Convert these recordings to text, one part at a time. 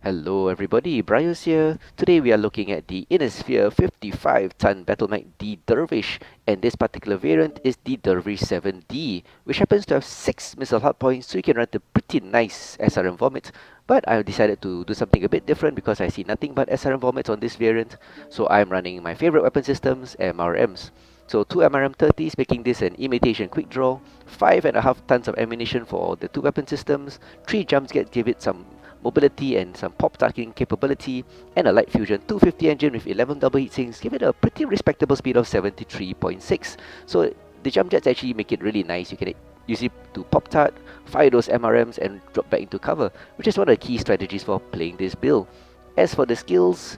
Hello everybody, BrioS here. Today we are looking at the Innisphere 55-ton Battlemech D Dervish, and this particular variant is the Dervish 7D, which happens to have 6 missile hardpoints, so you can run the pretty nice SRM vomit. But I decided to do something a bit different because I see nothing but SRM vomits on this variant, so I'm running my favorite weapon systems, MRMs. So 2 MRM30s, making this an imitation quick draw, 5.5 tons of ammunition for the 2 weapon systems, 3 jumps give it some mobility and some pop targeting capability, and a light fusion 250 engine with 11 double heatsinks give it a pretty respectable speed of 73.6. So the jump jets actually make it really nice. You can use it to pop tart, fire those MRMs and drop back into cover, which is one of the key strategies for playing this build. As for the skills,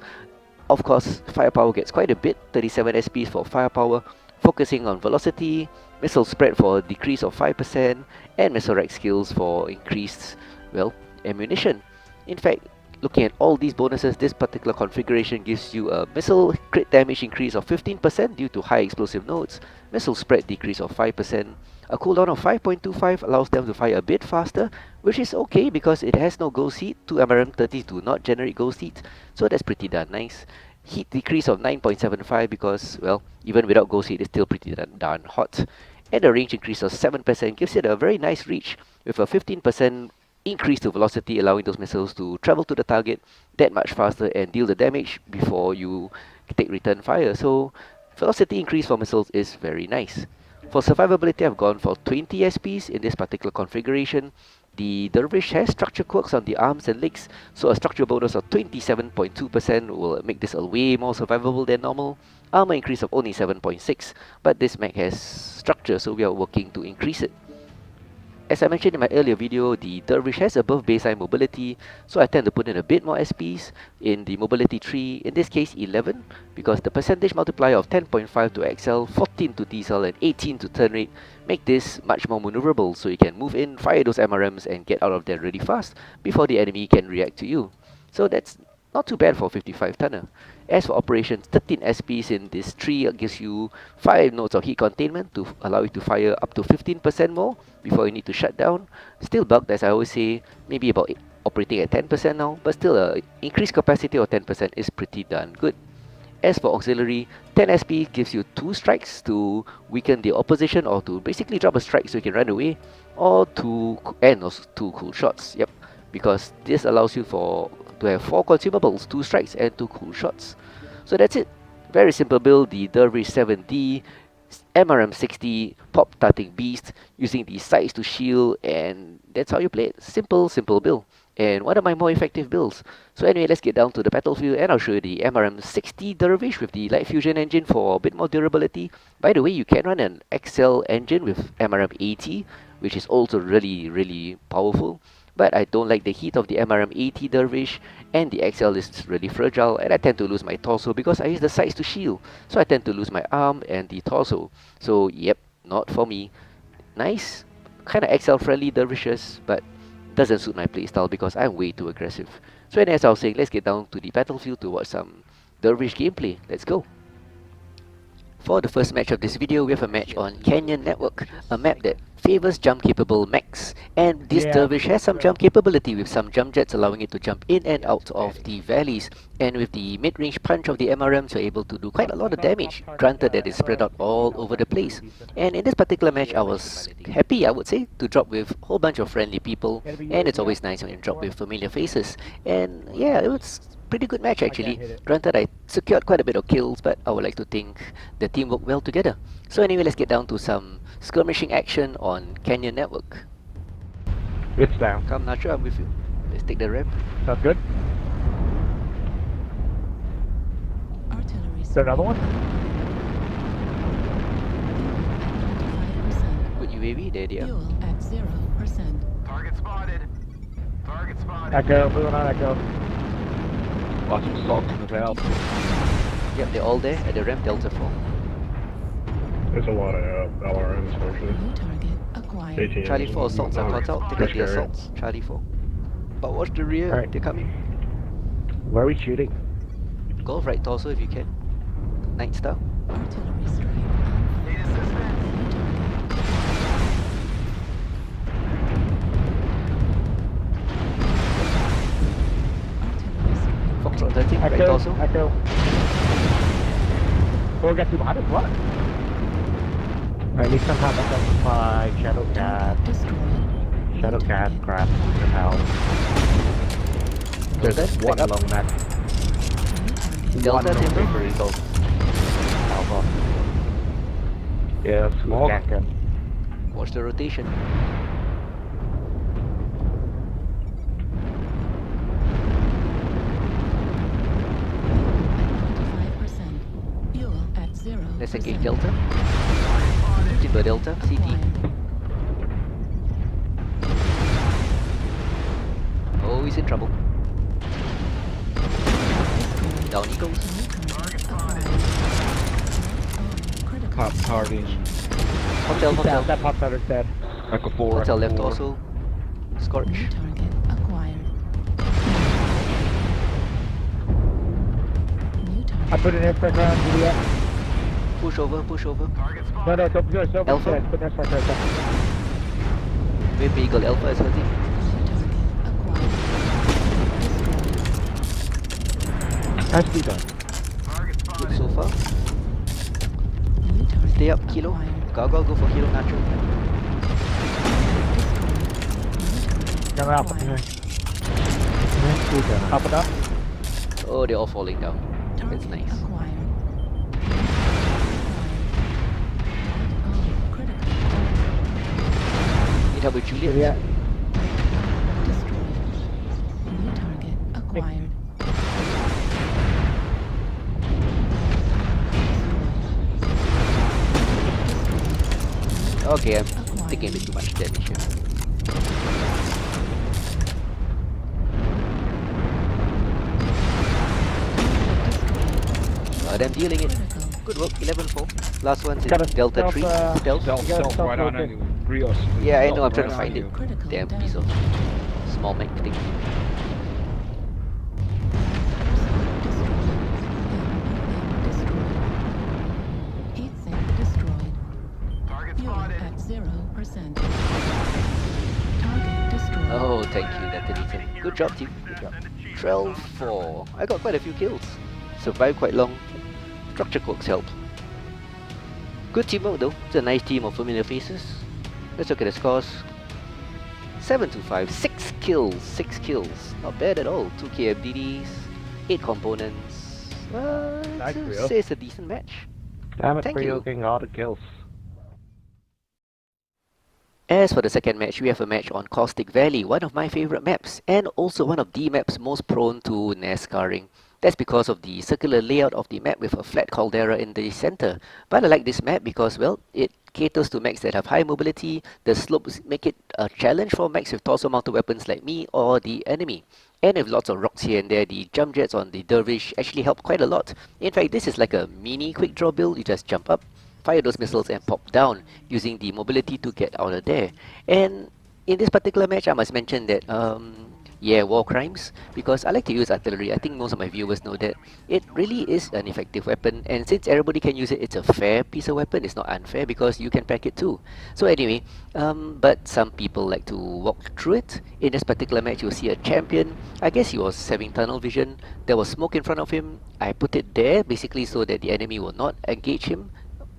of course, firepower gets quite a bit, 37 SPs for firepower, focusing on velocity, missile spread for a decrease of 5%, and missile rack skills for increased, well, ammunition. In fact, looking at all these bonuses, this particular configuration gives you a missile crit damage increase of 15% due to high explosive nodes, missile spread decrease of 5%, a cooldown of 5.25 allows them to fire a bit faster, which is okay because it has no ghost heat. 2 MRM30s do not generate ghost heat, so that's pretty darn nice. Heat decrease of 9.75 because, well, even without ghost heat, it's still pretty darn hot. And a range increase of 7% gives it a very nice reach with a 15% increase to velocity, allowing those missiles to travel to the target that much faster and deal the damage before you take return fire. So velocity increase for missiles is very nice. For survivability, I've gone for 20 SPs in this particular configuration. The Dervish has structure quirks on the arms and legs, so a structure bonus of 27.2% will make this a way more survivable than normal. Armor increase of only 7.6, but this mech has structure, so we are working to increase it. As I mentioned in my earlier video, the Dervish has above baseline mobility, so I tend to put in a bit more SPs in the mobility tree, in this case 11, because the percentage multiplier of 10.5 to XL, 14 to decel and 18 to turn rate make this much more maneuverable, so you can move in, fire those MRMs and get out of there really fast before the enemy can react to you. So that's not too bad for 55 tonner. As for operations, 13 SPs in this tree gives you 5 nodes of heat containment to allow you to fire up to 15% more before you need to shut down. Still bugged, as I always say, maybe about operating at 10% now, but still a increased capacity of 10% is pretty darn good. As for auxiliary, 10 SP gives you 2 strikes to weaken the opposition or to basically drop a strike so you can run away, or 2 and also 2 cool shots. Yep, because this allows you to have 4 consumables, 2 strikes and 2 cool shots. So that's it. Very simple build, the Dervish 7D, MRM60, pop tarting beast, using the sights to shield, and that's how you play it. Simple build. And one of my more effective builds. So anyway, let's get down to the battlefield and I'll show you the MRM60 Dervish with the light fusion engine for a bit more durability. By the way, you can run an XL engine with MRM80, which is also really powerful. But I don't like the heat of the MRM80 Dervish, and the XL is really fragile, and I tend to lose my torso because I use the sights to shield. So I tend to lose my arm and the torso. So yep, not for me. Nice, kind of XL friendly Dervishes, but doesn't suit my playstyle because I'm way too aggressive. So as I was saying, let's get down to the battlefield to watch some Dervish gameplay. Let's go. For the first match of this video, we have a match on Canyon Network, a map that favors jump-capable mechs, and this Dervish has some jump capability with some jump jets allowing it to jump in and out of the valleys, and with the mid-range punch of the MRMs, you're able to do quite a lot of damage, granted that it's spread out all over the place. And in this particular match, I was happy, I would say, to drop with a whole bunch of friendly people, and it's always nice when you drop with familiar faces. And yeah, it was pretty good match actually. Granted, I secured quite a bit of kills, but I would like to think the team worked well together. So anyway, let's get down to some skirmishing action on Canyon Network. It's down. Come Nacho, I'm with you. Let's take the ramp. Sounds good. Is there another one? Good UAV, there they are. Fuel at 0%. Target spotted. Target spotted. Echo, moving on Echo. Lots of salts in the valve. Yep, they're all there at the ramp Delta 4. There's a lot of LRMs actually. New target acquired. ATMs. Charlie 4 assaults are caught out. Take out the assaults. Charlie 4. But watch the rear, Alright. they're coming. Where are we shooting? Go right torso if you can. Night Star. Artillery strike. Need assistance. Rotating, right also. Echo. Or get too behind us, what? I need some help identify Shadow Cat. Target destroyed. Shadow Cat, crap, some help. There's Delta, one back up. along that. Delta, one timber. Super Eagle. Alpha. Yeah, Smoke. Smoke. Watch the rotation. Fuel at 0%. Let's engage Delta. Timber Delta, CT. Oh, he's in trouble. Down he goes. Pop target. Hotel, hotel. That pop starter's dead. Echo 4. Hotel Echo left 4. also. Scorch. New target acquired. New target. I put an airstrike around Juliet. Push over, push over. Target No, spotted. it's over, it's over. Alpha? Yeah, put an airstrike right there. Wave Eagle Alpha is hurting. New target acquired. Nicely done. Target Good spotted. so far. New target Stay up, Kilo. acquired. Gargoyle, go for Kilo Nacho. Come out. Acquired. Nicely done. Up and up. Oh, they're all falling down. That's Target nice. acquired. Critical. Need help with Juliet? Juliet. Destroyed. New target acquired. Okay, I'm taking a bit too much damage here. Them dealing it. Good work, 11-4. Last one's in Got a Delta stealth, 3. uh, Stealth. Stealth, You gotta stealth right stealth on rotate. you. BrioS. Yeah, I know, Stealth I'm trying to right find on it. you. Critical Damn damage. piece of small mech thing. Heat sink destroyed. Target Fuel spotted. at 0%. Target destroyed. Oh, thank you, Nathan. Good job, team. Good job. 12-4. I got quite a few kills. Survived quite long. Structure quirks helped. Good teamwork though. It's a nice team of familiar faces. Let's look at the scores. 7-5. 6 kills. 6 kills. Not bad at all. 2 KMDDs. 8 components. Nice, I'd Brio. say it's a decent match. Damn it, Thank Brio you. getting all the kills. As for the second match, we have a match on Caustic Valley, one of my favorite maps, and also one of the maps most prone to NASCARing. That's because of the circular layout of the map with a flat caldera in the center. But I like this map because, well, it caters to mechs that have high mobility, the slopes make it a challenge for mechs with torso-mounted weapons like me or the enemy. And with lots of rocks here and there, the jump jets on the Dervish actually help quite a lot. In fact, this is like a mini-Quickdraw build. You just jump up, fire those missiles and pop down using the mobility to get out of there. And in this particular match, I must mention that yeah, war crimes, because I like to use artillery. I think most of my viewers know that it really is an effective weapon, and since everybody can use it, it's a fair piece of weapon. It's not unfair because you can pack it too. So anyway, but some people like to walk through it. In this particular match, you'll see a champion. I guess he was having tunnel vision. There was smoke in front of him. I put it there basically so that the enemy will not engage him.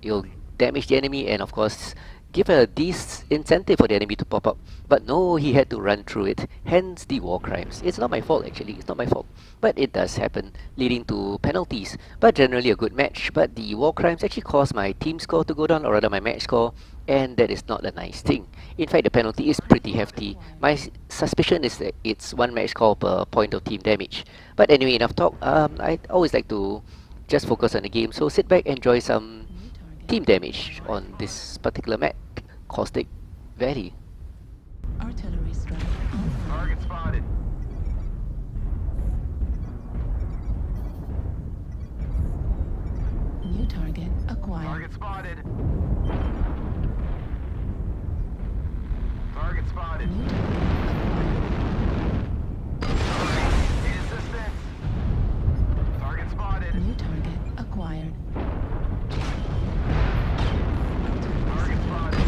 You'll damage the enemy and of course give a disincentive for the enemy to pop up. But no, he had to run through it, hence the war crimes. It's not my fault actually, it's not my fault. But it does happen, leading to penalties. But generally a good match. But the war crimes actually caused my team score to go down, or rather my match score, and that is not a nice thing. In fact, the penalty is pretty hefty. My suspicion is that it's 1 match score per point of team damage. But anyway, enough talk. I always like to just focus on the game, so sit back, enjoy some team damage on this particular map, Caustic Valley. Artillery strike on fire. Target spotted. New target acquired. Target spotted. Target spotted. New target Alright. Need assistance. Target spotted. acquired. New target acquired. Target spotted.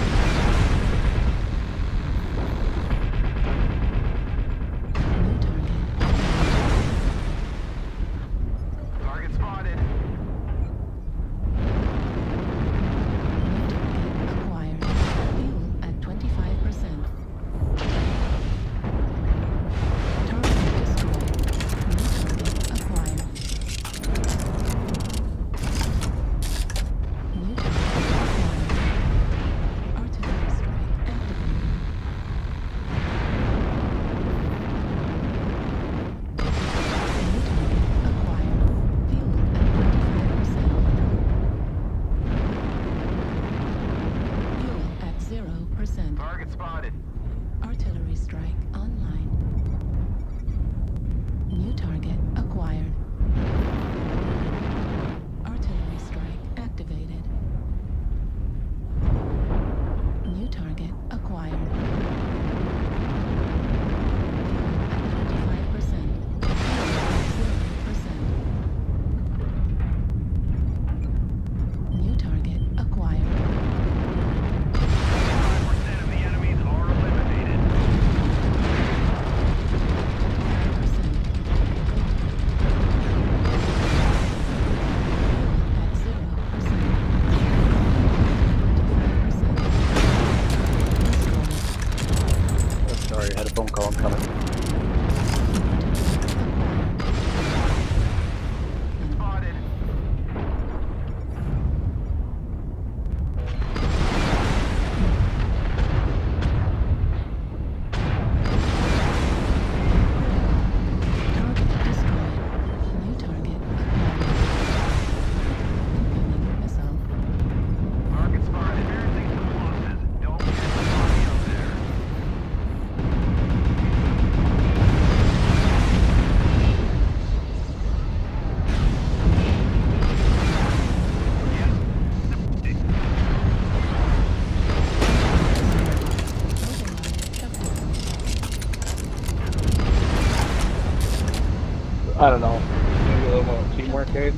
I don't know. Maybe a little more teamwork aid.